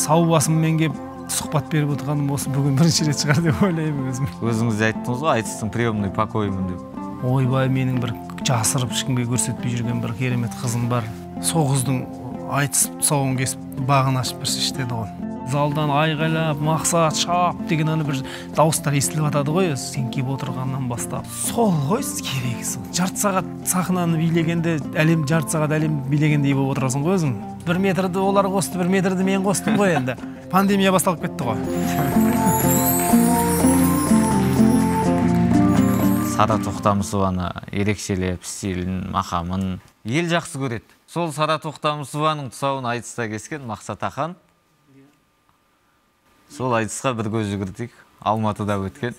сау басыммен кеп сұхбат беріп отырғаным осы бүгін бірінші рет шығар деп ойлаймын өзім. Өзіңіз айттыңыз ғой, айтыстың приемный покойымын деп. Ойбай, менің бір жасырып ешкімге көрсетпей жүрген бір керемет қызым бар. Сол қыздың айтыс тұсауын кесіп бағын ашып бір іштеді ғой. Залдан айғайлап, мақсат, шап деген аны бір дауыстар естіліп жатады ғой, сен келіп отырғаннан бастап. Сол ғой керегі сол. Жарты сағат сахнаны билегенде, жарты сағат әлем билегендей болып отырасың ғой өзің. 1 метрді олар қосты, 1 метрді мен қостым ғой енді. Пандемия басталып кетті ғой. Сара Тоқтамысованы ерекшелеп, стилін, мақамын ел жақсы көреді. Сол Сара Тоқтамысованың тұсауын айтыста кескен Мақсат Ақан. Сол айтысқа бір көз жүгіртейік. Алматыда өткен.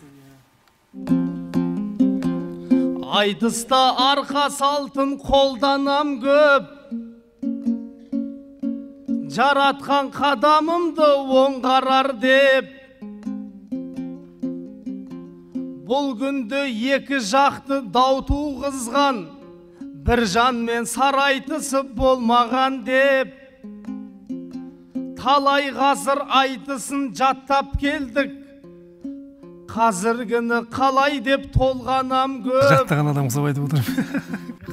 Айтыста арқа салтын қолданам көп. Жаратқан қадамымды оңғарар деп. Бұл күнді екі жақты дау туғызған, бір жанмен сарайтысып болмаған деп. Талай ғасыр айтысын жаттап келдік, қазіргіні қалай деп толғанам көп. Жаттаған адам құсап айтып отырмын.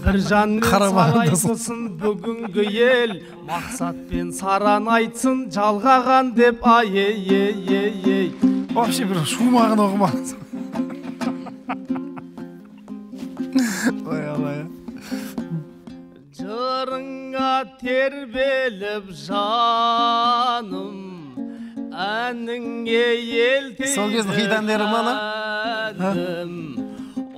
Бір жанмен сарайтысын бүгінгі ел, мақсатпен саран айтсын жалғаған деп. Ай-ей-ей-ей-ей. Вообще бір шумағын оқымадыңыз. Жырыңа тербеліп жаным, әніңе елтейді сол кездің хит-әндері ма ана?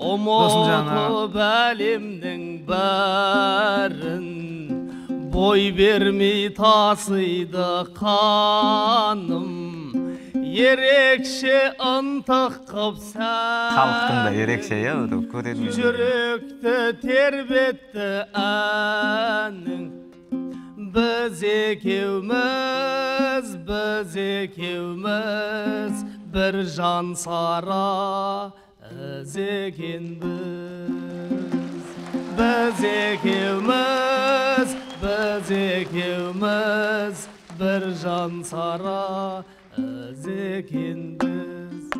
Ұмытып әлемнің бәрін, бой бермей тасыйды қаным. Ерекше ынтық қып сәнің, Халықтың да ерекше, көрермен. Жүректі тербетті әнің. Біз екеуміз, бір жан сара із екенбіз. Біз екеуміз, бір жан сара із екенбіз.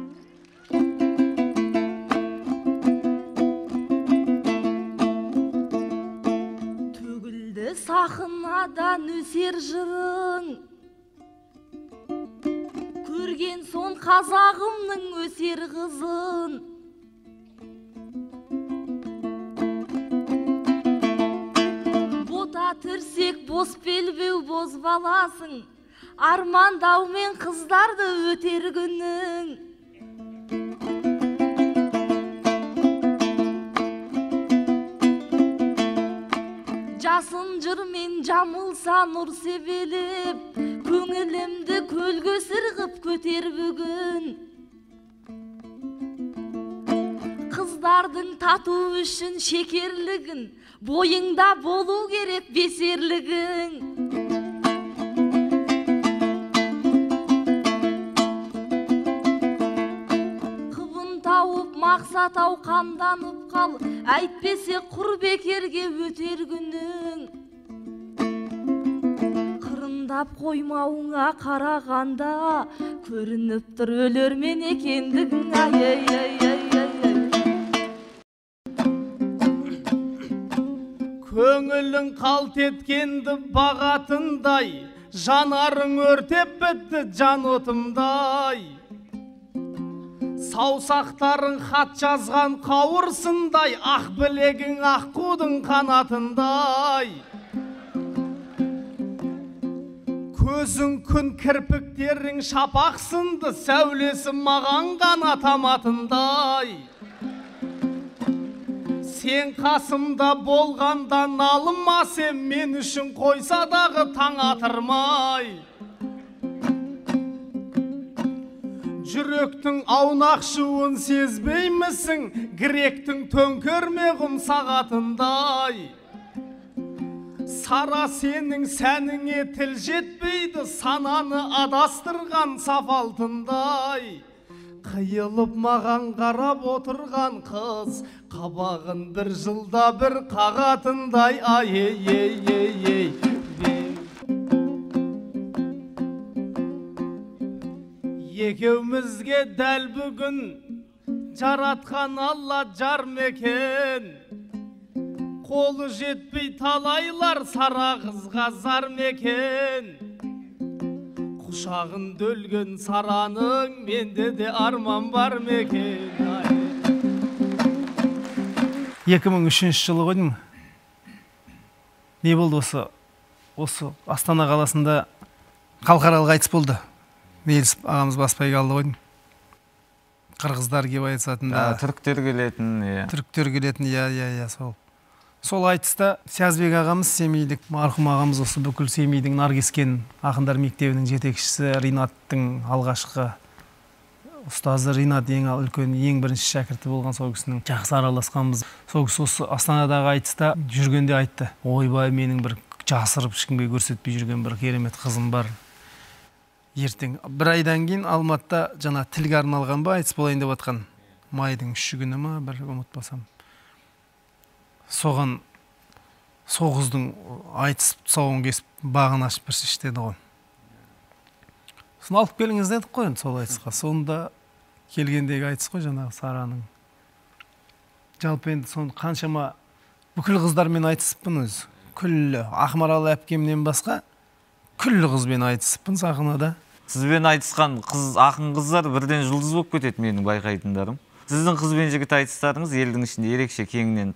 Төгілді сахнадан өсер жырың, көрген сон қазағымның өсер қызын. Бота түрсек бос белбеу боз баласың, армандаумен қыздарды өтер күнің. Жасын жырмен жамылса нұр себелеп, көңілімді көлге сырғып көтер бүгін. Қыздардың тату үшін шекерлігін, бойыңда болу керек бесерлігің. Мақсат ау қамданып қал, әйтпесе құр бекерге өтер күнің. Қырындап қоймауыңа қарағанда, көрініп тұр өлермен екендігің. Көңілің қалт еткенді бағатындай, жанарың өртеп бітті жан отымдай. Саусақтарың хат жазған қауырсындай, ақ білегің аққудың қанатындай. Көзің күн кірпіктерің шапақ сынды, сәулесі маған ғана таматындай. Сен қасымда болғанда налымасем, мен үшін қойса дағы таң атырмай. Жүректің аунақшуын сезбеймісің, гректің төңкермеғым сағатындай. Сара сенің сәніңе тіл жетпейді, сананы адастырған сафалтындай. Қиылып маған қарап отырған қыз, қабағын бір жылда бір қағатындай. Ай-ей-ей-ей-ей. екеумізге дәл бүгін жаратқан алла жар мекен. Қолы жетпей талайлар сара қызға зар мекен. Құшағында өлген сараның менде де арман бар мекен. 2003 жылы ғой деймін. Не болды осы Астана қаласында халықаралық айтыс болды. Меліс ағамыз баспай қалды ғой деймін. Қырғыздар келіп айтысатын да. Түріктер келетін, Түріктер келетін, иә, сол. Сол айтыста Сиязбек ағамыз, семейлік марқұм ағамыз, осы бүкіл Семейдің Наркескен ақындар мектебінің жетекшісі, Ринаттың алғашқы ұстазы Ринат ең үлкен, ең бірінші шәкірті болған, сол кісінің жақсы араласқанбыз. Сол кісі осы Астанадағы айтыста жүргенде айтты: ойбай, менің бір жасырып ешкімге көрсетпей жүрген бір керемет қызым бар. Ертең бір айдан кейін Алматыда жаңа тілге арналған ба айтыс болайын деп жатқан, майдың 3 күні ма, бір ұмытпасам. Соған соғыздың айтыс тұсауын кесіп бағын ашып берсеш деді ғой. Соны алып келіңіз дедік қой енді сол айтысқа. Сонда келгендегі айтыс қой жаңағы Сараның. Жалпы енді соны қаншама бүкіл қыздармен айтысыппын өзі. Күллі Ақмарал әпкемнен басқа күллі қызбен айтысыппын сахнада. Сізбен айтысқан ақын қыздар бірден жұлдыз болып кетеді менің байқайтындарым. Сіздің қызбен жігіт айтыстарыңыз елдің ішінде ерекше кеңінен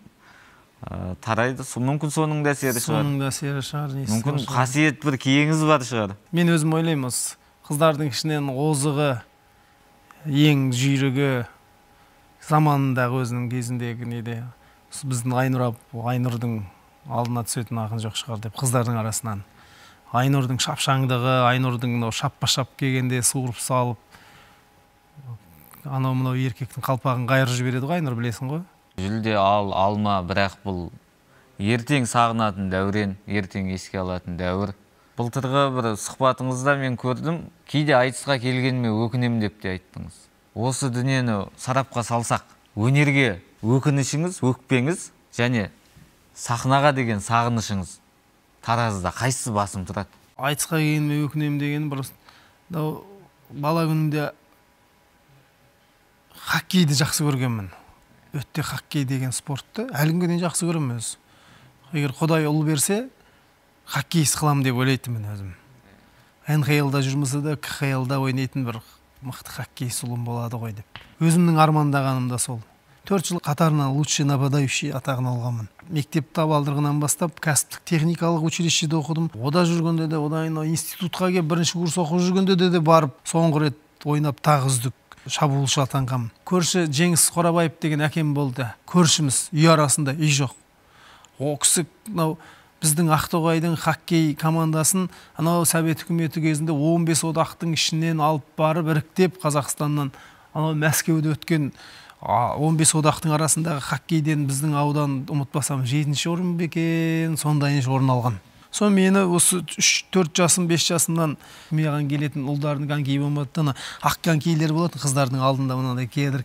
тарайды. Мүмкін соның да әсері шығар. Соның да әсері шығар. Мүмкін қасиет бір киеңіз бар шығар. Мен өзім ойлаймын, осы қыздардың ішінен озығы, ең жүйрігі заманындағы өзінің кезіндегі неде біздің Айнұрдың алдына түсетін ақын жоқ шығар деп, қыздардың арасынан. Айнұрдың шапшаңдығы, Айнұрдың шаппа-шап келгенде суырып салып, анау-мынау еркектің қалпағын қайырып жібереді ғой, Айнұр, білесің ғой. Жүлде алма, бірақ бұл ертең сағынатын дәурен, ертең еске алатын дәуір. Былтырғы бір сұхбатыңызда мен көрдім, кейде айтысқа келгеніме өкінем деп те айттыңыз. Осы дүниені сарапқа салсақ, өнерге өкінішіңіз, өкпеңіз және сахнаға деген сағынышыңыз таразыда қайсысы басым тұрады? Айтысқа келгеніме өкінем деген бір бала күнімде хоккейді жақсы көргенмін. Өтте хоккей деген спортты әлі күнге дейін жақсы көремін өзі. Егер Құдай ұл берсе, хоккейші қыламын деп ойлайтынмын өзім. НХЛ-да жүрмесе де КХЛ-да ойнайтын бір мықты хоккейші ұлым болады ғой деп. Өзімнің армандағаным да сол. 4 жыл қатарынан лучший нападающий атағын алғанмын. Мектеп табалдырығынан бастап кәсіптік техникалық училищеде оқыдым. Ода жүргенде де, одан институтқа келіп бірінші курс оқып жүргенде де барып соңғы рет ойнап тағы үздік шабуылшы атанғам. Көрші Жеңіс Қорабаев деген әкем болды. Көршіміз, үй арасында үй жоқ. О кісі біздің Ақтоғайдың хоккей командасын анау Совет үкіметі кезінде 15 одақтың ішінен алып барып іріктеп Қазақстаннан анау Мәскеуде өткен 15 одақтың арасындағы хоккейден біздің аудан ұмытпасам 7-ші орын бекен, сондайыншы орын алған. Сон мені осы 3-4 жасым, 5 жасымнан маған келетін ұлдардың конький болмады. Ақ конькилер болатын қыздардың алдында, мынандай кедір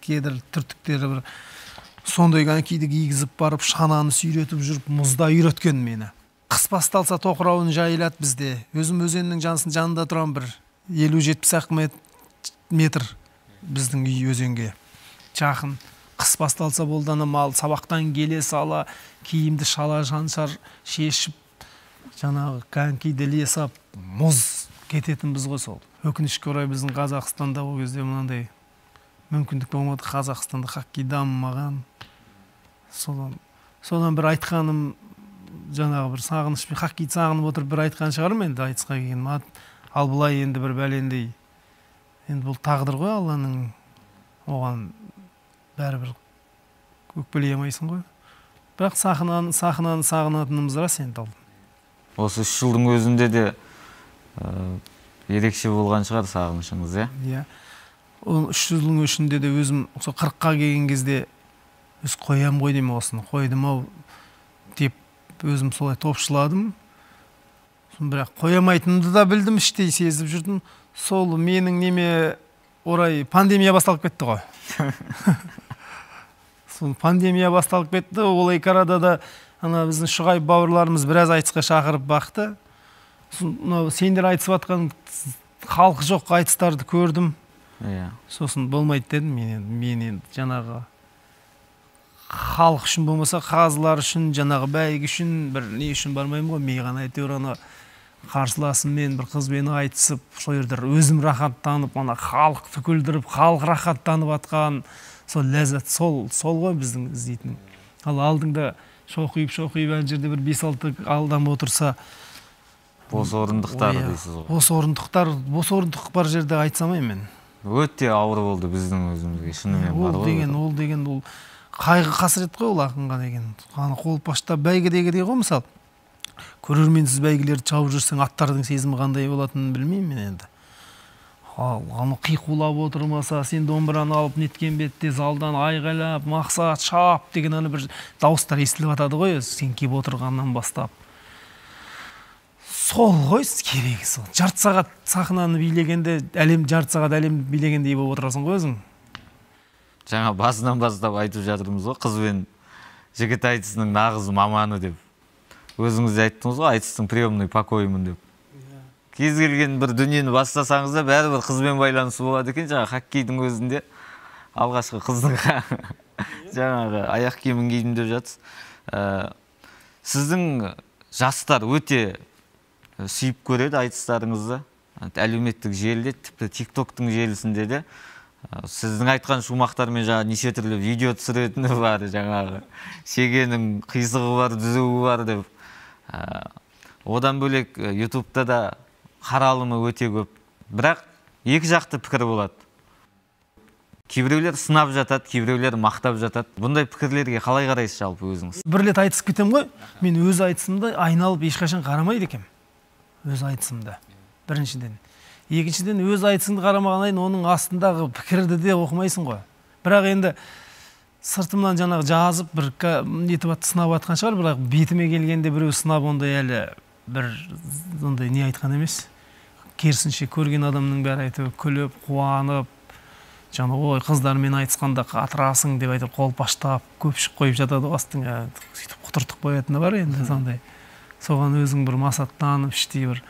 түртіктері бір сондай конькиді кигізіп барып, шананы сүйретіп жүріп, мұзда үйреткен мені. Қыс басталса тоқырауын жайылады бізде. Өзім өзеннің жанында тұрам бір 50-70 метр біздің үй өзенге жақын. Қыс басталса болданы мал сабақтан келе сала, киімді шала жаншар шешіп, жаңағы конькиді лесап, мұз кететін біз ғой сол. Өкінішке орай біздің Қазақстанда ол кезде мынандай мүмкіндік болмады. Қазақстанда хоккей дамымаған. Содан бір айтқаным, жаңағы бір сағынышпен хоккейді сағынып отырып бір айтқан шығармын енді айтысқа келген. Ал бұлай енді бір бәлендей. Енді бұл тағдыр ғой, Алланың, оған бәрібір өкпелей алмайсың ғой. Бірақ сахнаны сағынатынымыз рас енді. Осы 3 жылдың өзінде де ерекше болған шығар сағынышыңыз, иә? Иә. 3 жылдың ішінде де өзім 40-қа келген кезде өз қоям ғой деймін, осыны қойдым ау деп өзім солай топшыладым. Бірақ қоямайтынымды да білдім, іштей сезіп жүрдім. Сол менің неме орай пандемия басталып кетті ғой. Сол пандемия басталып кетті. Олай карада да ана біздің Шұғай бауырларымыз біраз айтысқа шақырып бақты. Сендер айтысып атқан халқы жоқ айтыстарды көрдім. Сосын болмайды дедім мен енді жаңағы халық үшін болмаса қазылар үшін, жаңағы бәйгі үшін бір не үшін бармаймын ғой, мен ғана әйтеуір ана қарсыласыммен бір қызбен айтысып, сол жерде өзім рахаттанып, ана халықты күлдіріп, халық рахаттанып атқан сол ләззат, сол ғой біздің іздейтін. Ал алдыңда шоқиып ана жерде бір 5-6 алдам отырса, бос орындықтар дейсіз ғой. Бос орындық бар жерде айтсамаймын мен. Өте ауыр болды біздің өзімізге, шынымен бар ғой. Ол деген ол қайғы қасірет қой, ол ақынға деген. Ана қолпашта бәйгедегідей ғой, мысалы. Көрерменсіз бәйгелерді шауып жүрсең, аттардың сезімі қандай болатынын білмеймін мен енді. Аны қиқулап отырмаса, сен домбыраны алып неткен бетте залдан айғайлап, мақсат шап деген аны бір дауыстар естіліп атады ғой, сен келіп отырғаннан бастап. Сол ғой керегі сол. Жарты сағат сахнаны билегенде, жарты сағат әлем билегендей болып отырасың ғой өзің. Жаңа басынан бастап айтып жатырмыз ғой, қыз бен жігіт айтысының нағыз маманы деп. Өзіңіз айттыңыз ғой, айтыстың приемный покойымын деп. Кез келген бір дүниені бастасаңыз да бәрібір қызбен байланысы болады екен. Жаңа хоккейдің өзінде алғашқы қыздың жаңағы аяқ киімін кидім деп жатсыз. Сіздің жастар өте сүйіп көреді айтыстарыңызды. Әлеуметтік желіде, тіпті TikTok-тың желісінде де сіздің айтқан шумақтармен жаңа неше түрлі видео түсіретіні бар, жаңағы шегенің қисығы бар, дүзуі бар деп. Одан бөлек YouTube-та да қаралымы өте көп. Бірақ екі жақты пікір болады. Кейбіреулер сынап жатады, кейбіреулер мақтап жатады. Бұндай пікірлерге қалай қарайсыз жалпы өзіңіз? Бір рет айтысып кетем ғой, мен өз айтысымды айналып ешқашан қарамайды екем. Өз айтысымды. Біріншіден. Екіншіден, өз айтысыңды қарамағанайын, оның астындағы пікірді де оқымайсың ғой. Бірақ енді сыртымнан жаңағы жазып, бір сынап атқан шығар, бірақ бетіме келгенде біреу сынап ондай әлі бір ондай не айтқан емес. Керісінше көрген адамның бәрі айтып, күліп, қуанып, жаңа ой қыздармен айтысқанда қатырасың деп айтып, қолпаштап, көпшік қойып жатады астыңа, сөйтіп құтыртып қоятыны бар енді сондай. Соған өзің бір масаттанып, іштей бір.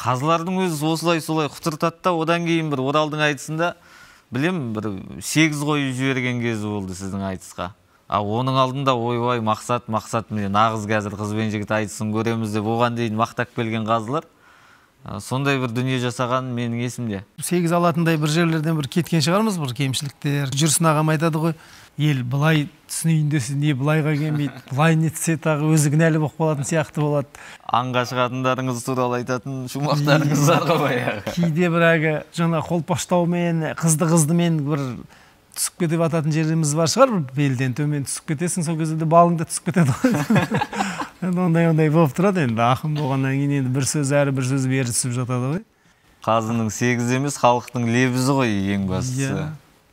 Қазылардың өзі осылай құтыртады да, одан кейін бір Оралдың айтысында білем, бір 8 қойып жіберген кезі болды сіздің айтысқа. Оның алдында ой мақсат міне нағыз қазір қыз бен жігіт айтысын көреміз деп оған дейін мақтап келген қазылар. Сондай бір дүние жасаған менің есімде. 8 алатындай бір жерлерден бір кеткен шығармыз, бір кемшіліктер. Жүрсін ағам айтады ғой, ел былай түсінейін десе не былайға келмейді, былай нетсе тағы өзі кінәлі болып қалатын сияқты болады. Аңға шығатындарыңыз туралы айтатын шумақтарыңыз бар ғой. Кейде бір әгі жаңа қолпаштаумен, қыздымен бір түсіп кетіп ататын жеріміз бар шығар, белден төмен түсіп кетесің, сол кезде балыңда түсіп кетеді ғой. Ондай болып тұрады енді, ақын болғаннан кейін енді бір сөз әрі бір сөз бері түсіп жатады ғой. Қазының 8 емес, халықтың лебізі ғой ең бастысы.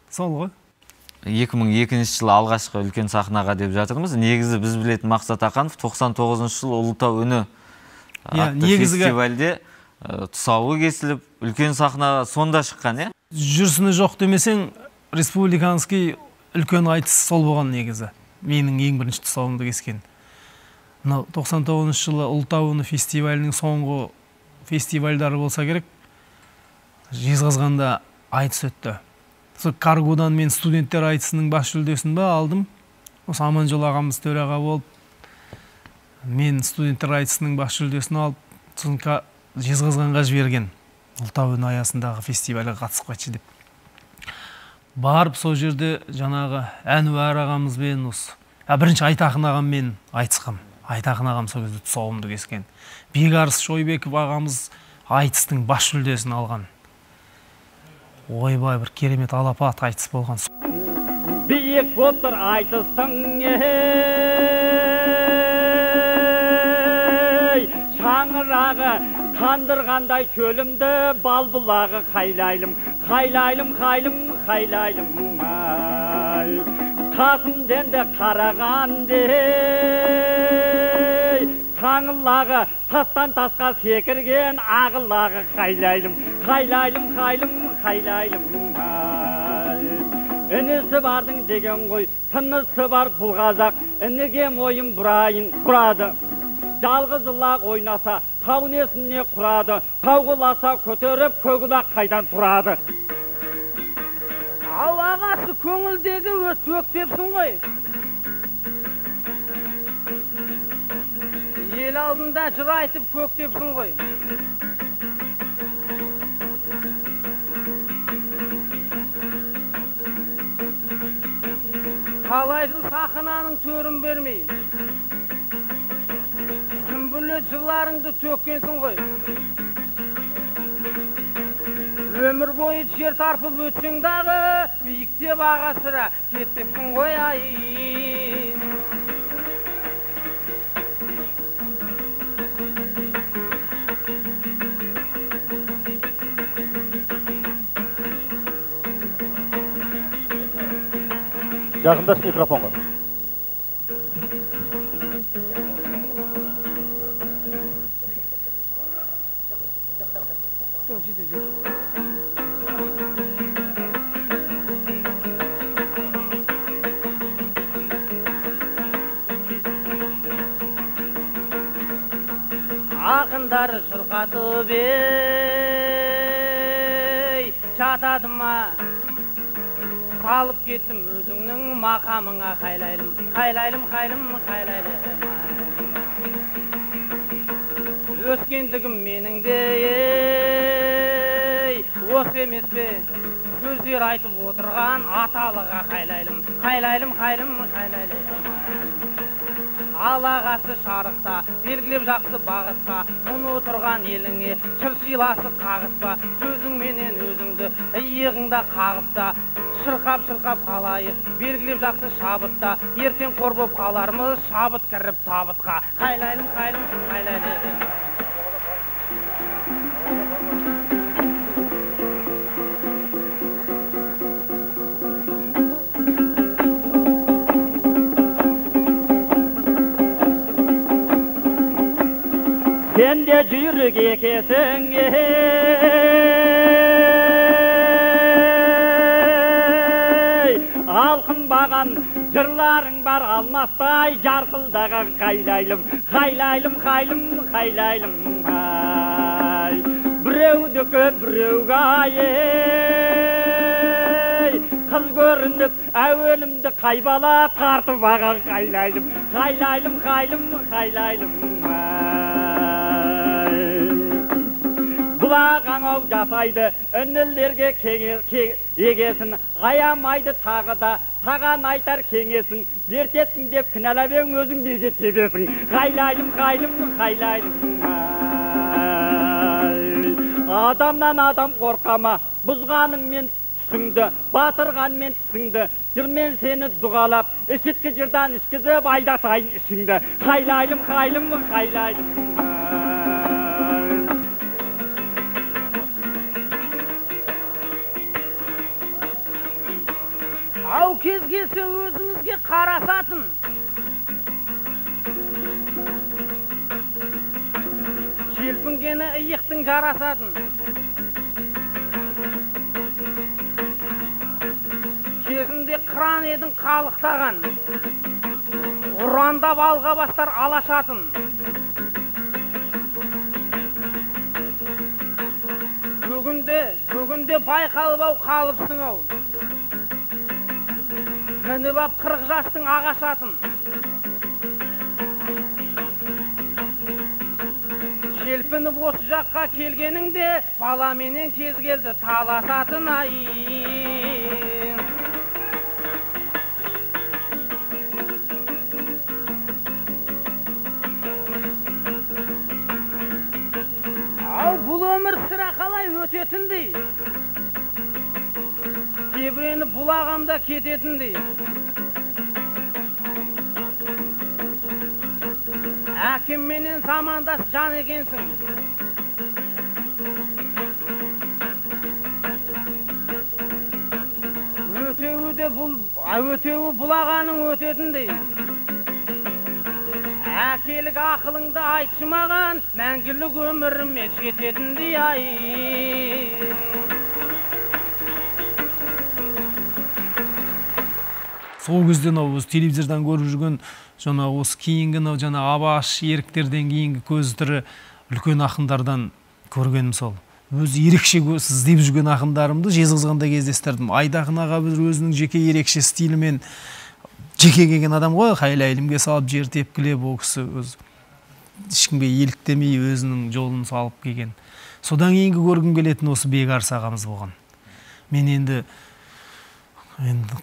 Сол ғой. 2002 жылы алғашқы үлкен сахнаға деп жатырмыз. Негізі біз білетін Мақсат Ақанов 99 жылы Ұлытау үні атты фестивальде тұсауы кесіліп, үлкен сахнаға сонда шыққан, Жүрсіні жоқ демесең, республиканский үлкен айтыс сол болған негізі. Менің ең бірінші тұсауымды кескен. 99 жылы Ұлытау үні фестивалінің соңғы фестивальдары болса керек, Жезқазғанда айтыс өтті. Каргудан мен студенттер айтысының бас жүлдесін алдым. Осы Аманжол ағамыз төраға болып, мен студенттер айтысының бас жүлдесін алып, Жезқазғанға жіберген. Ұлытау үні аясындағы фестивальға қатысып қайтшы деп. Барып сол жерде жаңағы Әнуар ағамызбен бірінші Айтақын ағаммен айтысқам. Айтақын ағам сол кезде тұсауымды кескен. Бекарыс Шойбеков ағамыз айтыстың бас жүлдесін алған. Ойбай, бір керемет алапат айтыс болған. Биік болтыр айтыстың, шаңырағы қандырғандай көлімді, балбұлағы қайлайлым, қасымден де қарағанды, қаңылағы тастан тасқа секірген, ағылағы қайлайлым. Інісі бардың деген ғой, тынысы бар бұл қазақ, ініге мойын бұрады. Жалғызылақ ойнаса, тау несіне құрады, тау құласа көтеріп, көкілақ қайдан тұрады. Ау ағасы көңілдегі өктепсің ғой. Ел алдында жыр айтып көктепсің ғой. Талай жыл сахнаның төрін бермей, сүмбілі жырларыңды төккенсің ғой. Өмір бойы жер тарпып өтсең дағы, биіктеп аға sıra кеттепсің ғой ай. Жақындаш микрофонға. Ақындар шырқатып ей, жатады ма? Салып кеттім өзіңнің мақамыңа қайлайлым, қайлайлым, қайлым, қайлайлым. Өскендігім менің де ей, осы емес пе? Сөздер айтып отырған аталыға қайлайлым, қайлайлым, қайлым, қайлайлым. Алағасы шарықта, белгілеп жақсы бағытқа, мұны отырған еліңе шыр сыйласы қағытпа. Сөзің менен өзіңді иығыңда қағыпта, шырқап қалайық, белгілеп жақсы шабытта. Ертең қор боп қалармыз, шабыт кіріп табытқа. Қайлайлым, қайлым, қайлайлым. Sen de jürük ekesin ey, alқынбаған жырларың бар алмастай жарқылдаған. Қайлайлым, қайлайлым, қайлым, қайлайлым ай. Біреудікі біреуге ей, қыз көрініп әуелімді қайбала тартып аған. Қайлайлым, қайлайлым, қайлым, қайлайлым Бұлаған ау жасайды, үнілерге егесін, аямайды тағы да, саған айтар кеңесін, ертесің деп кінәлап ең өзің неге тебесің. Қайлайлым, қайлым, қайлайлым адамнан адам қорқама, бұзғаныңмен түсіңді, батырғанмен түсіңді, жырмен сені дұғалап, ішіткі жырдан ішкізіп айдатайын ішіңді. Қайлайлым, қайлым, қайлайлым ау кез келсе өзіңізге қарасатын, желпінгені иықтың жарасатын. Кезінде қыран едің қалықтаған, ұрандап алға бастар алашатын. Бүгінде байқалып ау қалыпсың ау, мініп ап 40 жастың ағашатын. Желпініп осы жаққа келгеніңде, баламенен кез келді таласатын ай. Ау бұл өмір сірә қалай өтетіндей, тебіреніп бұлағамда кететіндей. Әкемменен замандас жан екенсің, өтеуі бұлағаның өтетіндей. Әкелік ақылыңды айтшы маған, мәңгілік өміріме жететіндей ай. Сол кезден осы телевизордан көріп жүрген жаңа осы кейінгі жаңа Абаш еріктерден кейінгі көз тірі үлкен ақындардан көргенім сол. өзі ерекше іздеп жүрген ақындарымды жезқазғанда кездестірдім. Айдақын аға бір өзінің жеке ерекше стилімен жеке келген адам ғой, хайлайлымге салып жер тепкілеп, ол кісі өз ешкімге еліктемей өзінің жолын салып келген. Содан кейінгі көргім келетін осы Бекарыс ағамыз болған. Мен енді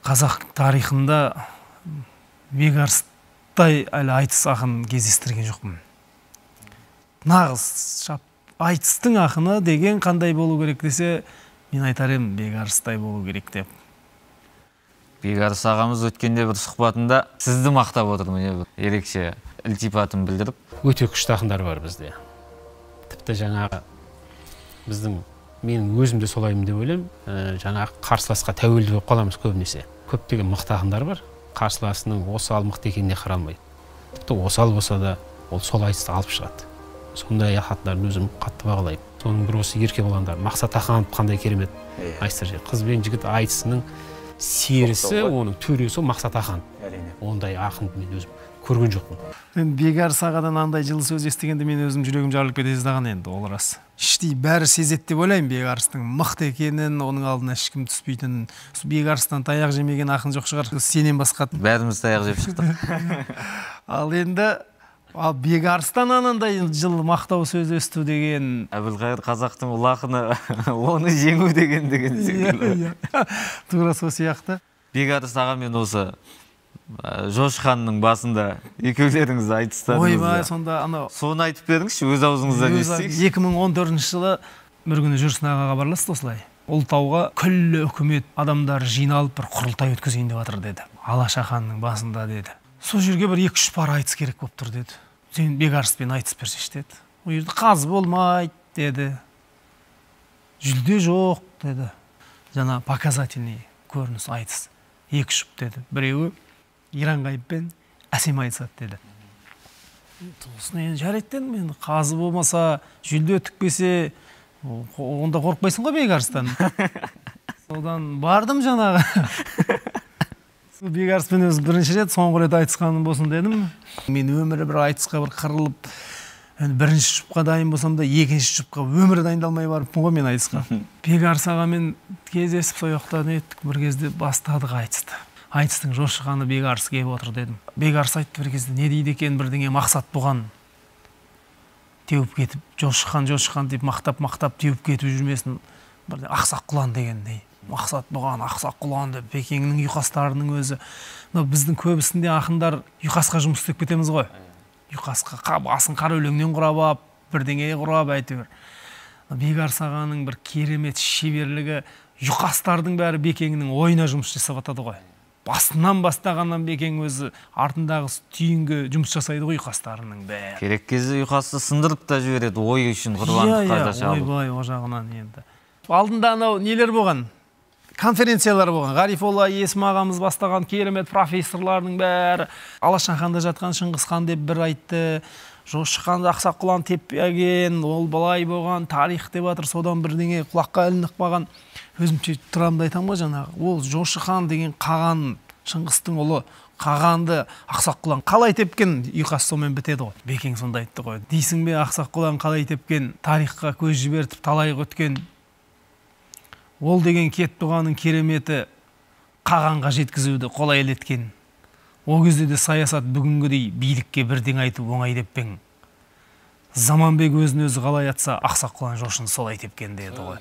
қазақ тарихында Бекарыстай әлі айтыс ақын кездестірген жоқпын. Нағыз айтыстың ақыны деген қандай болу керек десе, мен айтар едім Бекарыстай болу керек деп. Бекарыс ағамыз өткенде бір сұхбатында сізді мақтап отыр, міне ерекше ілтипатын білдіріп. Өте күшті ақындар бар бізде. Тіпті жаңағы біздің, мен өзімде солаймын деп ойлаймын, жаңағы қарсыласқа тәуелді болып қаламыз көбінесе. Көптеген мықты ақындар бар, қарсыласының осал мықты екеніне қаралмайды. Тіпті осал болса да ол сол айтысты алып шығады. Сондай ақындардың өзім қатты бағалаймын. Соның бір осы Еркебұланда Мақсат Аханов қандай керемет айтыстар жер. Қыз бен жігіт айтысының серісі, оның төресі Мақсат Аханов. Ондай ақынды мен өзім көрген жоқпын. Бекарыс ағадан андай жылы сөз естігенде мен өзім жүрегім жарылып кетеді даған енді, ол рас. Іштей бәрі сезеді деп ойлаймын Бекарыстың мықты екенін, оның алдына ешкім түспейтінін. Бекарыстан таяқ жемеген ақын жоқ шығар, сенен басқа. Бәріміз таяқ жеп шықтық. Ал енді Бекарыстан анандай жылы мақтау сөз есту деген. Әбілқайыр қазақтың ұлы ақыны оны жеңу деген секілді. Тура сол сияқты. Бекарыс ағамен осы Жошы ханның басында екеулеріңіз айтыстарыңызда. Ойбай, сонда анау. Соны айтып беріңізші, өз аузыңыздан естейікші. 2014 жылы бір күні Жүрсін ағаға хабарласты осылай. Ұлытауға күллі үкімет адамдар жиналып бір құрылтай өткізейін деп жатыр деді. Алаша ханның басында деді. Сол жерге бір 2-3 пара айтыс керек болып тұр деді. Сен Бекарыспен айтыс берсеші деді. Ол жерде қазы болмайды деді. Жүлде жоқ деді. Жаңа показательный көрініс айтыс. 2 деді. Біреуі Иранғайыппен әсем айтысады деді. Тосын енді жарайды, мен қазы болмаса, жүлде өтікпесе, онда қорықпайсың ғой Бекарыстан. Содан бардым жаңағы. Бекарыспен өз бірінші рет, соңғы рет айтысқаным болсын дедім. Мен өмірі бір айтысқа бір қырылып, бірінші жұпқа дайын болсам да, екінші жұпқа өмірі дайындалмай барыппын ғой мен айтысқа. Бекарыс ағамен кездесіп, сояқтан еттік, бір кезде бастадық айтысты. Айтыстың Жошы ханы Бекарыс келіп отыр дедім. Бекарыс айтты бір кезде, не дейді екен, бірдеңе мақсат бұған. Теуіп кетіп, Жошы хан деп мақтап теуіп кетіп жүрмесін. Бірде ақсақ құлан дегендей. Мақсат бұған, ақсақ құлан деп, Бекеңнің ұйқастарының өзі. Біздің көбісінде ақындар ұйқасқа жұмыс істеп кетеміз ғой. Ұйқасқа басын қара өлеңнен құрап ап, бірдеңе құрап әйтеуір. Бекарыс ағаның бір керемет шеберлігі, ұйқастардың бәрі Бекеңнің ойына жұмыс жасап атады ғой. Басынан бастағаннан Бекең өзі артындағы түйінге жұмыс жасайды ғой ұйқастарының бәрі. Керек кезде ұйқасты сындырып та жібереді, ой үшін құрбандыққа да шалып. Ойбай, о жағынан енді. Алдында анау нелер болған? Конференциялар болған. Ғарифолла Есім ағамыз бастаған керемет профессорлардың бәрі Алашан ханда жатқан Шыңғыс хан деп бір айтты. Жошы ханды ақсақ құлан теппеген, ол балай болған, тарих деп жатыр, содан бірдеңе құлаққа ілініп қалған. Өзімше тұрамды айтам ғой жаңағы. Ол Жошы хан деген қаған, Шыңғыстың ұлы қағанды ақсақ құлан қалай тепкен, ұйқас сонымен бітеді ғой. Бекең сонда айтты ғой. Дейсің бе, ақсақ құлан қалай тепкен, тарихқа көз жібертіп талай өткен. Ол деген кет бұғаның кереметі қағанға жеткізуді қолай еткен. О кезде де саясат бүгінгідей билікке бірден айту оңай деп пең. Заманбек өзін өзі қалай атса, ақсақ құлан Жошыны солай тепкен деді ғой.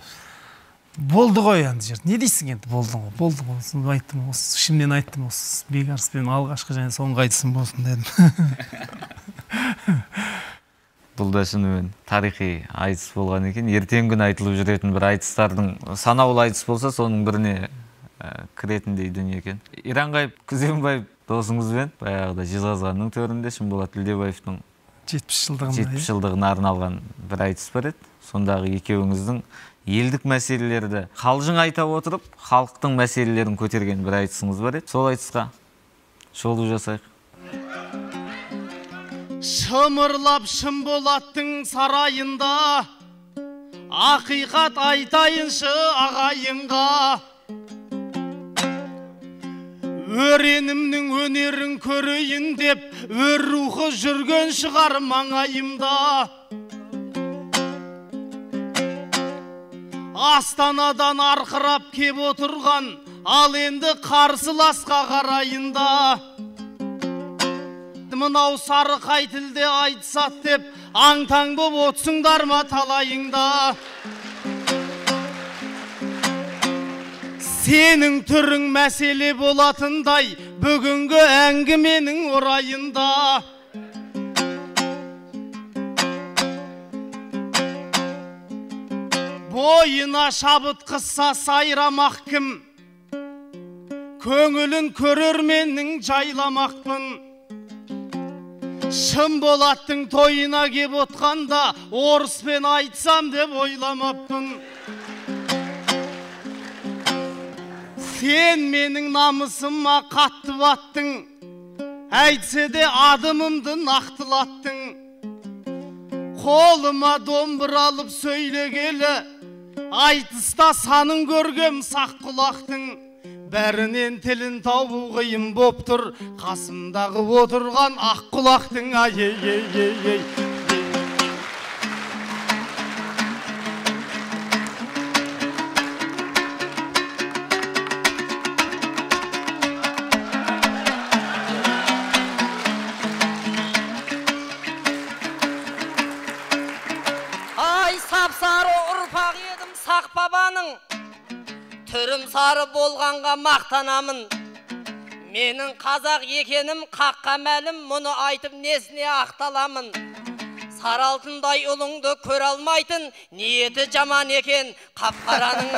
Болды ғой енді жер. Не дейсің енді? Болды ғой. Болды ғой. Соны айттым, осы ішімнен айттым, осы Бекарыспен алғашқы және соңғы айтысым болсын дедім. Бұл да шынымен тарихи айтыс болған екен. Ертең күн айтылып жүретін бір айтыстардың санаулы айтыс болса, соның біріне кіретіндей дүние екен. Иранғайып Күзембаев досыңызбен баяғыда Жезқазғанның төрінде Шынболат Үлдебаевтың 70 жылдығына арналған бір айтыс бар еді. Сондағы екеуіңіздің елдік мәселелерді қалжың айта отырып, халықтың мәселелерін көтерген бір айтысыңыз бар еді. Сол айтысқа шолу жасайық. Шымырлап Шынболаттың сарайында ақиқат айтайыншы ағайынға. Өренімнің өнерін көрейін деп, өр рухы жүрген шығар маңайымда. Астанадан арқырап кеп отырған, ал енді қарсыласқа қарайында. Мынау сары қай тілде айтысат деп, аң-таң боп отсыңдар ма талайыңда. Сенің түрің мәселе болатындай, бүгінгі әңгіменің орайында. Бойына шабыт қысса сайрамақ кім, көңілін көрерменнің жайламақпын. Шын Болаттың тойына кеп отқанда, орыспен айтсам деп ойламаппын. Сен менің намысыма қатты баттың, әйтсе де адымымды нақтылаттың. Қолыма домбыра алып сөйлегелі, айтыста санын көргем сақ құлақтың. Бәрінен тілін табу қиын боп тұр, қасымдағы отырған ақ құлақтың. Ай-ей-ей-ей-ей. Сап-сары ұрпақ едім сақ бабаның, түрім сары болғанға мақтанамын. Менің қазақ екенім қаққа мәлім, мұны айтып несіне ақталамын. Сары алтындай ұлыңды көр алмайтын, ниеті жаман екен қап-қараның.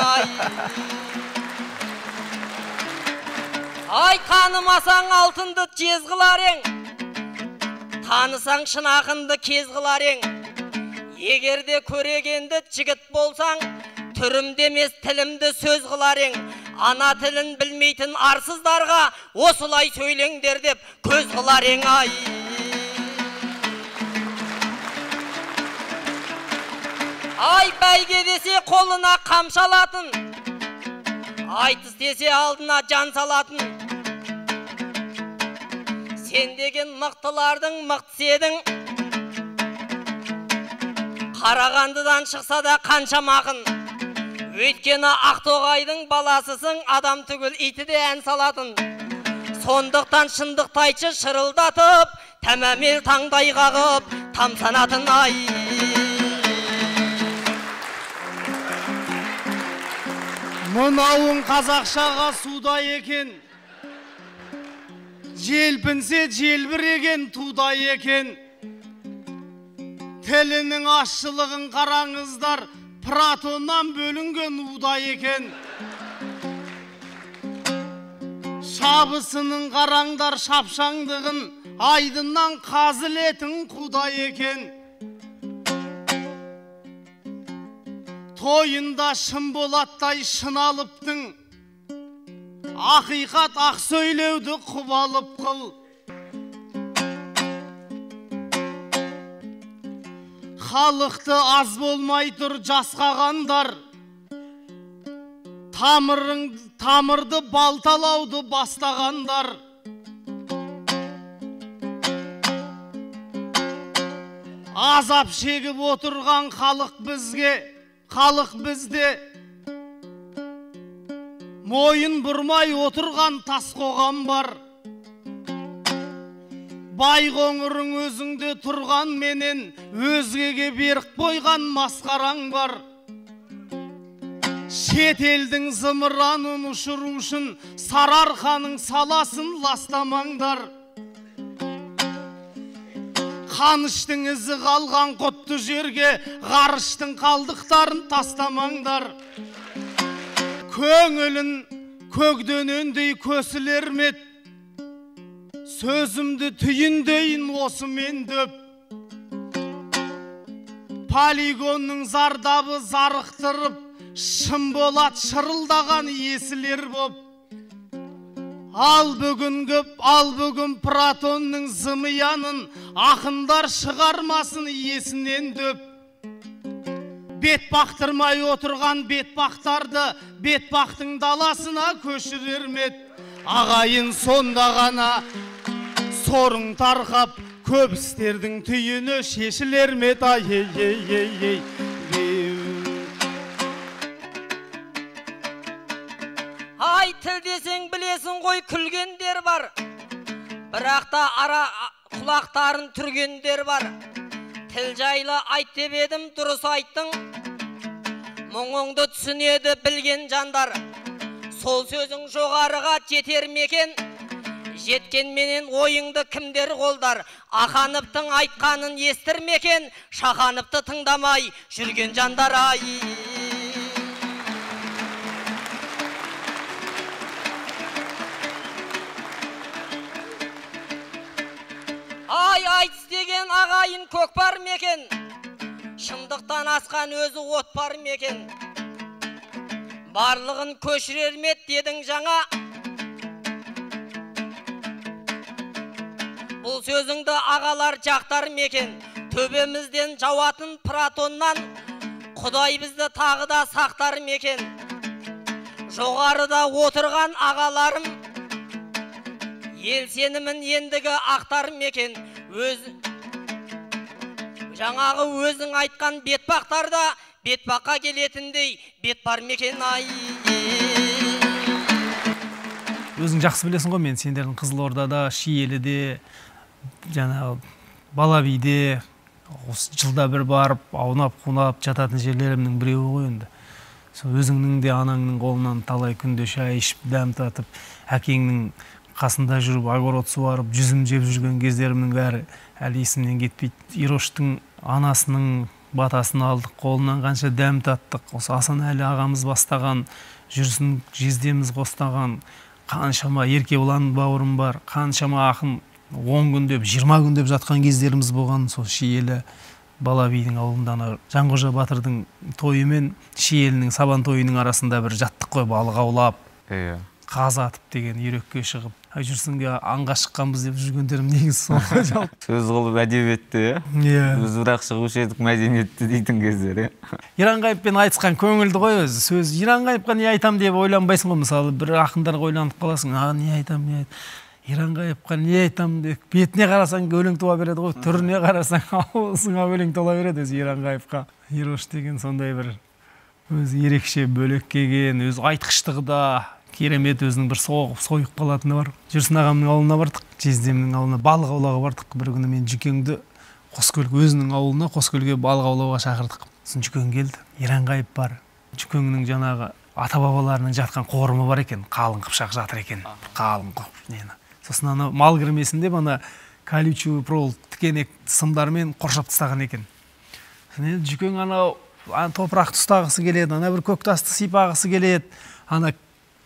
Ай, танымасаң алтынды жез қылар ең, танысаң шын ақынды кез қылар ең. Егерде көрегенді жігіт болсаң, түрімді емес тілімді сөз қылар ең. Ана тілін білмейтін арсыздарға осылай сөйлеңдер деп көз қылар ең. Ай, ай, бәйге десе қолына қамшы алатын, айтыс десе алдына жан салатын. Сен деген мықтылардың мықтысы едің, Қарағандыдан шықса да қанша мақын. Өйткені Ақтоғайдың баласысың, адам түгіл иті де ән салатын. Сондықтан шындықты айтшы шырылдатып, тәмәмел таңдай қағып тамсанатын. Ай, мынауың қазақшаға суда екен, желпінсе желбіреген туда екен. Тілінің ашшылығын қараңыздар, Платоннан бөлінген уда екен. Шабысының қараңдар шапшаңдығын, айдыннан қазілетін құда екен. Тойында шын Болаттай шын алыптың, ақиқат ақ сөйлеуді құбалып қыл. Халықты аз болмай тұр жасқағандар, тамырды балталауды бастағандар. Азап шегіп отырған халық бізде, мойын бұрмай отырған тас қоғам бар. Байқоңырың өзіңде тұрған менен, өзгеге берік қойған масқараң бар. Шетелдің зымыранын ұшыру үшін Сарыарқаның саласын ластамаңдар. Қаныштың ізі қалған құтты жерге ғарыштың қалдықтарын тастамаңдар. Көңілін көкдөнендей көсілер мет, сөзімді түйіндейін осымен дөп. Полигонның зардабы зарықтырып, шын Болат шырылдаған есілер боп. Ал бүгін Платонның зымиянын ақындар шығармасын есінен дөп. Бет бақтырмай отырған бетбақтарды бетбақтың даласына көшірер мет. Ағайын сонда ғана сорың тарқап, көп істердің түйіні шешілер мет. бірақ та ара құлақтарын түргендер бар. Тіл жайлы айт деп едім, дұрыс айттың. Мұңыңды түсінеді білген жандар. Сол сөзің жоғарыға жетер мекен. Жеткенменен ойыңды кімдер қолдар? Ахановтың айтқанын естір мекен? Шахановты тыңдамай жүрген жандар ай. Айтыс деген ағайын көкпар мекен? Шындықтан асқан өзі отпар мекен? Барлығын көшірер мет дедің жаңа. Бұл сөзіңді ағалар жақтар мекен? Төбемізден жауатын протоннан Құдай бізді тағы да сақтар мекен? Жоғарыда отырған ағаларым ел сенімін ендігі ақтар мекен? Жаңағы өзің айтқан бетпақтарда бетпаққа келетіндей бет бар мекен ай. Өзің жақсы білесің ғой, мен сендердің Қызылордада, Шиеліде, жаңағы Балабиде жылда бір барып, аунап-қунап жататын жерлерімнің біреуі ғой енді. Өзіңнің де анаңның қолынан талай күнде шай ішіп, дәм татып, әкеңнің қасында жүріп, огород суарып, жүзім жеп жүрген кездерімнің бәрі әлі есімнен кетпейді. Ироштың анасының батасын алдық, қолынан қанша дәм таттық. Осы Асанәлі ағамыз бастаған, жүрсін жездеміз қостаған, қаншама Еркебұлан бауырым бар, қаншама ақын 10 күн деп, 20 күн деп жатқан кездеріміз болған. Сол Шиелі Балабидің ауылында Жанқожа Батырдың тойы мен Шиелінің Сабан тойының арасында бір жаттық қой, балық аулап, қаз атып деген үйрекке шығып. Жүрсінге аңға шыққанбыз деп жүргендерім негізі сол. Сөз қылып әдебиетті, біз бірақ шығушы едік мәдениетті дейтін кездер. Иранғайыппен айтысқан көңілді ғой өзі. Сөз Иранғайыпқа не айтам деп ойланбайсың ғой. Мысалы, бір ақындарға ойланып қаласың, не айтам, не айтам. Иранғайыпқа не айтам деп, бетіне қарасаң өлең туа береді ғой, түріне қарасаң аузыңа өлең тола береді өзі Иранғайыпқа. Ирош деген сондай бір өзі ерекше бөлек келген, өзі айтқыштығы да керемет, өзінің бір сойып қалатыны бар. Жүрсін ағамның ауылына бардық, жездемнің ауылына балық аулауға бардық. Бір күні мен Жүкеңді Қоскөлге, өзінің ауылына Қоскөлге балық аулауға шақырдық. Сосын Жүкең келді, Иранғайып бар. Жүкеңнің жаңағы ата-бабаларының жатқан қорымы бар екен, қалың қыпшақ жатыр екен, қалың нені. Сосын ана мал кірмесін деп ана колючий проволока тікенек сымдармен қоршап тастаған екен. Жүкең анау топырақты ұстағысы келеді, ана бір көк тасты сипағысы келеді, ана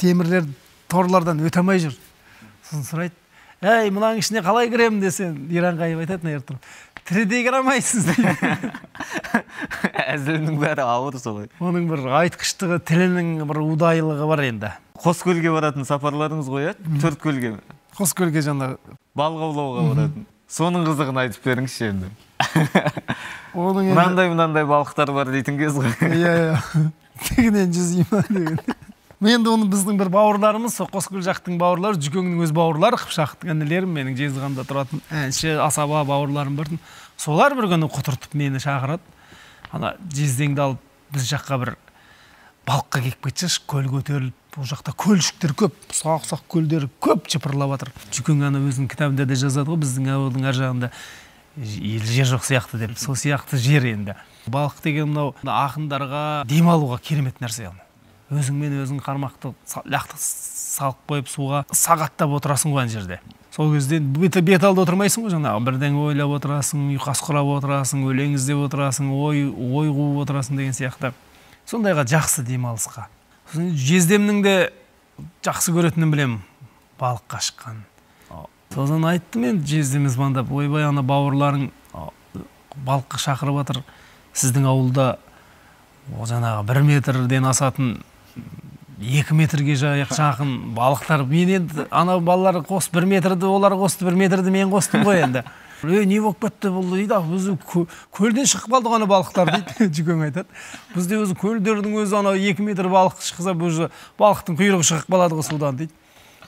темірлер торлардан өте алмай жүр. Сосын сұрайды, әй, мынаның ішіне қалай кіремін десен, Иранғайып айтады, тірідей кіре алмайсыз дейді. Әзілінің бәрі ауыр солай. Оның бір айтқыштығы, тілінің бір удайлығы бар енді. Қоскөлге баратын сапарларыңыз ғой, 4 көлге. Қоскөлге жаңа балық аулауға баратын. Соның қызығын айтып беріңізші енді. Мынандай балықтар бар дейтін кез ғой. Тегінен жүзейма деген. Енді оны біздің бір бауырларымыз, Қоскөл жақтың бауырлары, Жүкеңнің өз бауырлары, қыпшақтың інілерім, менің Жезқазғанда тұратын әнші, асаба бауырларым бардың. Солар бір күні құтыртып мені шақырады. Ана жездеңді алып біз жаққа бір балыққа келіп кетші, көл көтеріліп, бұл жақта көлшіктер көп, ұсақ-ұсақ көлдер көп жыпырлап жатыр. Жүкең ана өзінің кітабында да жазады ғой, біздің ауылдың ар жағында жер жоқ сияқты деп. Сол сияқты жер енді. Балық деген мынау ақындарға демалуға керемет нәрсе. Өзіңмен өзің қармақты лақты салып қойып суға сағаттап отырасың ғой ана жерде. Сол кезде бет алды отырмайсың ғой, жаңағы бірден ойлап отырасың, ұйқас құрап отырасың, өлең іздеп отырасың, ой қуып отырасың деген сияқты. Сондайға жақсы демалысқа. Жездемнің де жақсы көретінін білемін, балыққа шыққан. Сосын айттым мен, жездеміз звондап, ойбай ана бауырларың балыққа шақырып жатыр. Сіздің ауылда жаңағы 1 метрден асатын 2 метрге жақын балықтар. Мен енді ана балалар қосып 1 метрді олар қосты, 1 метрді мен қостым ғой енді. Не болып кетті бұл дейді, өзі көлден шығып қалды ғана балықтар дейді, Жүкең айтады. Бізде өзі көлдердің өзі анау 2 метр балық шықса, өзі балықтың құйрығы шығып қалады ғой судан дейді.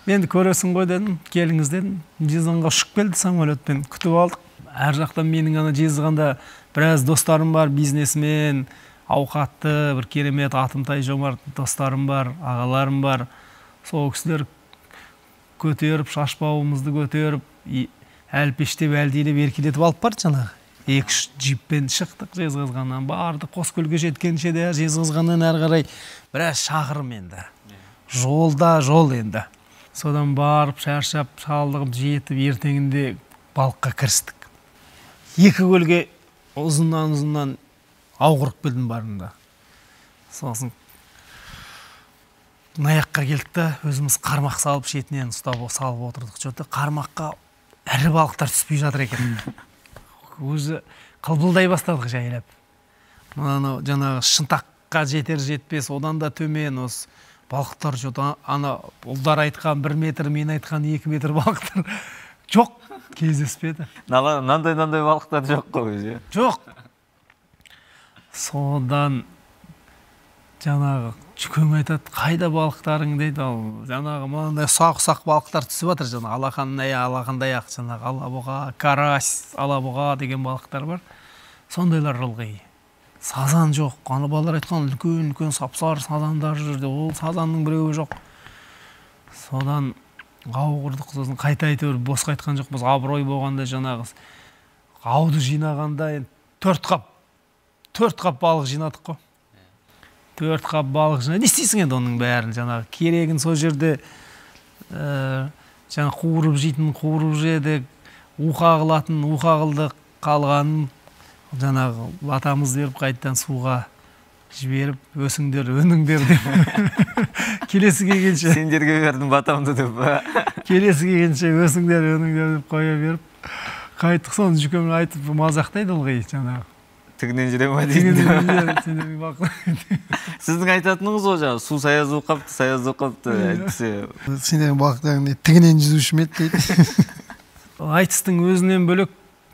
Менді көресің ғой дедім, келіңіз дедім. Жезқазғанға ұшып келді, самолетпен күтіп алдық. Әр жақтан менің ана Жезқазғанда біраз достарым бар, бизнесмен, ауқатты, бір керемет, атымтай жомарт достарым бар, ағаларым бар. Сол кісілер көтеріп, шашбауымызды көтеріп, әлпештеп әлдейлеп еркелетіп алып барды жаңағы. 2-3 джиппен шықтық Жезқазғаннан, барды Қоскөлге жеткенше де Жезқазғаннан әрі қарай біраз шақырым енді. Жол енді. Содан барып, шаршап, шалдығып, жетіп, ертеңінде балыққа кірістік. 2 көлге ұзыннан ауғырып келдім барында. Сосын наяққа келдік та, өзіміз қармақ салып, шетінен ұстап салып отырдық. Жоты қармаққа әрі балықтар түспей жатыр екен. Өзі қылбылдай бастадық жайлап. Жаңағы шынтаққа жетер-жетпес, одан да төмен осы балықтар жоты. Ана ұлдар айтқан 1 метр, мен айтқан 2 метр балықтар жоқ, кездеспеді. Нандай балықтар жоқ қой өзі. Жоқ. Содан жаңағы жүкең айтады, қайда балықтарың дейді. Жаңағы мынандай ұсақ балықтар түсіп жатыр, жаңағы алақандай ақ, жаңағы алабұға, карась, алабұға деген балықтар бар. Сондайлар ылғи. Сазан жоқ. Ана балалар айтқан үлкен сапсар сазандар жүрді. Ол сазанның біреуі жоқ. Содан ауғырдық, сосын қайта айтып босқа айтқан жоқ. Біз абырой болғанда жаңағы ауды жинағанда 4 қап балық жинадық қой. 4 қап балық жинады. Не істейсің енді оның бәрін, жаңағы керегін сол жерде жаңағы қуырып жейтін қуырып жедік, уқа қылатын уқа қылдық, қалғанын жаңағы батамыз беріп қайтадан суға жіберіп, өсіңдер, өніңдер деп. Келесі келгенше сендерге бердім батамды деп. Келесі келгенше өсіңдер, өніңдер деп қоя беріп қайттық. Соны жүкең айтып мазақтайды ылғи жаңағы. Тігінен жүре ма дейді. Сіздің айтатыныңыз о жаңағы су саяз оқапты әйтпесе. Сендердің балықтарың тігінен жүзуші ме еді дейді. Айтыстың өзінен бөлек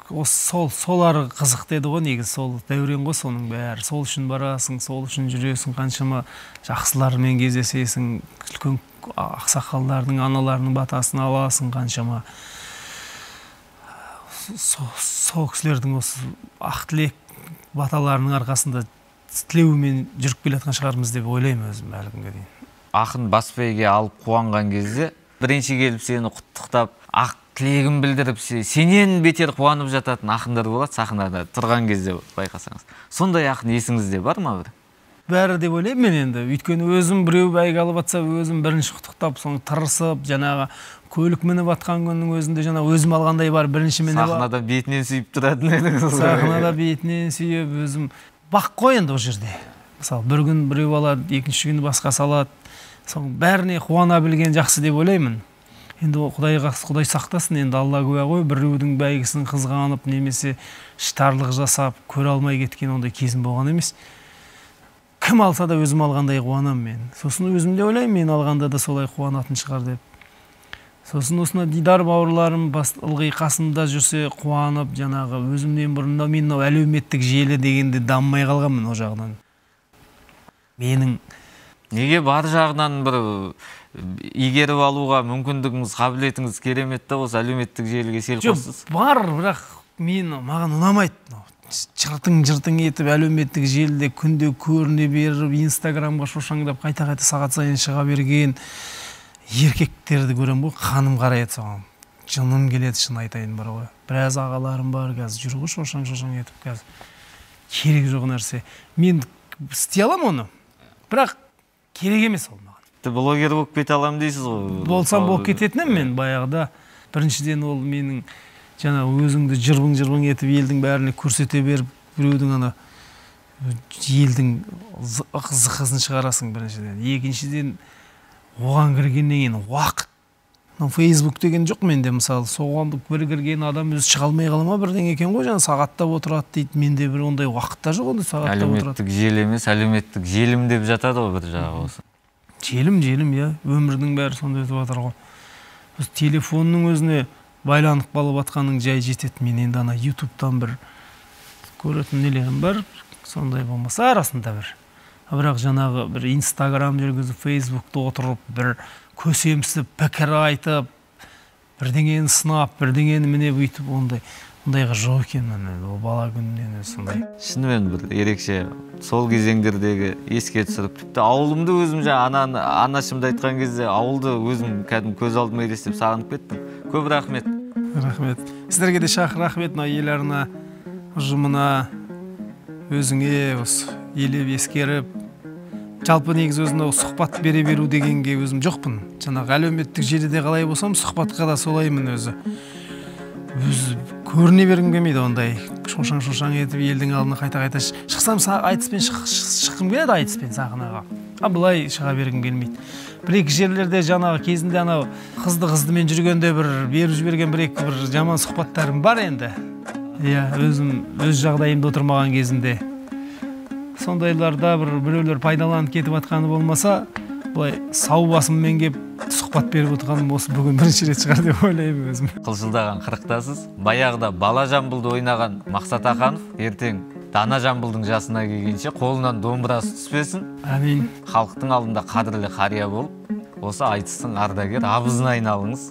солары қызық деді ғой, негізі сол дәурен ғой, соның бәрі. Сол үшін барасың, сол үшін жүресің, қаншама жақсылармен кездесесің, үлкен ақсақалдардың, аналарының батасын аласың, қаншама сол кісілердің осы ақ тілек баталарының арқасында тілеуімен жүріп келе жатқан шығармыз деп ойлаймын өзім әлі күнге дейін. Ақын бас бәйге алып қуанған кезде бірінші келіп сені құттықтап, ақ тілегін білдіріп, сенен бетер қуанып жататын ақындар болады сахнада тұрған кезде, байқасаңыз. Сондай ақын есіңізде бар ма бір? Бәрі деп ойлаймын мен енді. Өйткені өзім біреу бәйге алып жатса, өзім бірінші құттықтап, соны тырысып, жаңағы көлік мініп атқан күннің өзінде жаңағы өзім алғандай бар, бірінші мініп. Сахнада бетінен сүйіп тұратын едіңіз. Сахнада бетінен сүйіп, өзім бақ қой енді ол жерде. Мысалы, бір күн біреу алады, екінші күні басқасы алады. Соның бәріне қуана білген жақсы деп ойлаймын. Енді Құдай сақтасын, енді Алла куә ғой, біреудің бәйгесін қызғанып, немесе іштарлық жасап, көре алмай кеткен ондай кезім болған емес. Кім алса да өзім алғандай қуанам мен. Сосын өзім де ойлаймын, мен алғанда да солай қуанатын шығар деп. Сосын осына Дидар бауырларым ылғи қасымда жүрсе қуанып, жаңағы өзімнен бұрында мен әлеуметтік желі дегенде дамымай қалғанмын о жағынан. Менің неге бар жағынан бір игеріп алуға мүмкіндігіңіз, қабілетіңіз керемет та осы әлеуметтік желіге селқоссыз? Бар, бірақ маған ұнамайды. Жыртың етіп әлеуметтік желіде күнде көріне беріп, инстаграмға шошаңдап қайта-қайта сағат сайын шыға берген еркектерді көрем ғой, қаным қарайды соған. Жыным келеді, шын айтайын бар ғой. Біраз ағаларым бар, қазір жүр ғой шошаң етіп, қазір керек жоқ нәрсе. Мен істей алам оны, бірақ керек емес ол маған. Блогер болып кете алам дейсіз ғой? Болсам болып кететінім мен баяғыда. Біріншіден ол менің жаңа өзіңді жырбың етіп елдің бәріне көрсете беріп, біреудің ана елдің зықысын шығарасың біріншіден. Екіншіден оған кіргеннен кейін уақыт. Facebook деген жоқ менде, мысалы, соған бір кірген адам өзі шыға алмай қала ма бірдеңе екен ғой, жаңа сағаттап отырады дейді. Менде бір ондай уақытта жоқ, ондай сағаттап отырады. Әлеуметтік желі емес, әлеуметтік желім деп жатады ғой бір жағы осы. Желім, иә. Өмірдің бәрі сондай етіп жатыр ғой. Біз телефонның өзіне байланып қалып атқаның жай жетеді. Мен енді ана YouTube-тан бір көретін нелерім бар, сондай болмаса арасында бір. Бірақ жаңағы бір Instagram жүргізіп, Facebook-та отырып, бір көсемсіп, пікір айтып, бірдеңені сынап, бірдеңені міне бүйтіп, ондайға жоқ екен, ол бала күнінен сондай. Шынымен бір ерекше сол кезеңдердегі еске түсіріп, тіпті ауылымды өзім анашымды айтқан кезде ауылды өзім кәдім көз алдыма елестеп сағынып кеттім. Көп рахмет. Рахмет. Сіздерге де шақ рахмет. Мына ел арна ұжымына, өзіңе осы елеп ескеріп, жалпы негіз өзіне сұхбат бере беру дегенге өзім жоқпын. Жаңағы әлеуметтік желіде қалай болсам, сұхбатқа да солаймын өзі. Көріне бергім келмейді ондай. Шошаң етіп елдің алдына қайта-қайта шықсам, айтыспен шыққым келеді, айтыспен сахнаға. Былай шыға бергім келмейді. Бір-екі жерлерде жаңағы кезінде анау қызды-қыздымен жүргенде бір беріп жіберген бір-екі бір жаман сұхбаттарым бар енді. Иә, өзім өз жағдайымда отырмаған кезінде. Сондайларда біреулер пайдаланып кетіп атқаны болмаса, былай сау басыммен кеп сұхбат беріп отырғаным осы бүгін бірінші рет шығар деп ойлаймын өзім. Қылшылдаған қырықтасыз. Баяғыда бала жамбылды ойнаған Мақсат Ақанов ертең дана жамбылдың жасына келгенше қолынан домбырасы түспесін. Әмин. Халықтың алдында қадірлі қария болып, осы айтыстың ардагер абызына айналыңыз.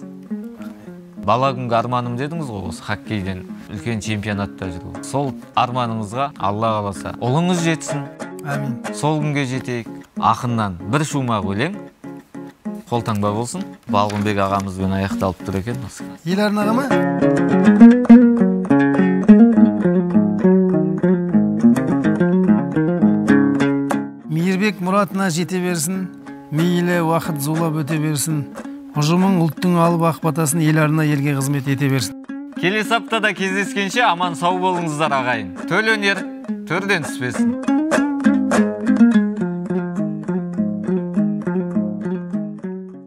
Бала күнгі арманым дедіңіз ғой, осы хоккейден үлкен чемпионатта жүру. Сол арманыңызға Алла қаласа ұлыңыз жетсін. Әмин. Сол күнге жетейік. Ақыннан бір шумақ өлең қолтаңба болсын. Балғынбек ағамызбен аяқталып тұр екен. Ел арнаға ма? Мейірбек мұратына жете берсін, мейлі уақыт зулап өте берсін. Ұжымың ұлттың алып ақ батасын ел арна елге қызмет ете берсін. Келесі аптада кездескенше аман сау болыңыздар ағайын. Төл өнер төрден түспесін.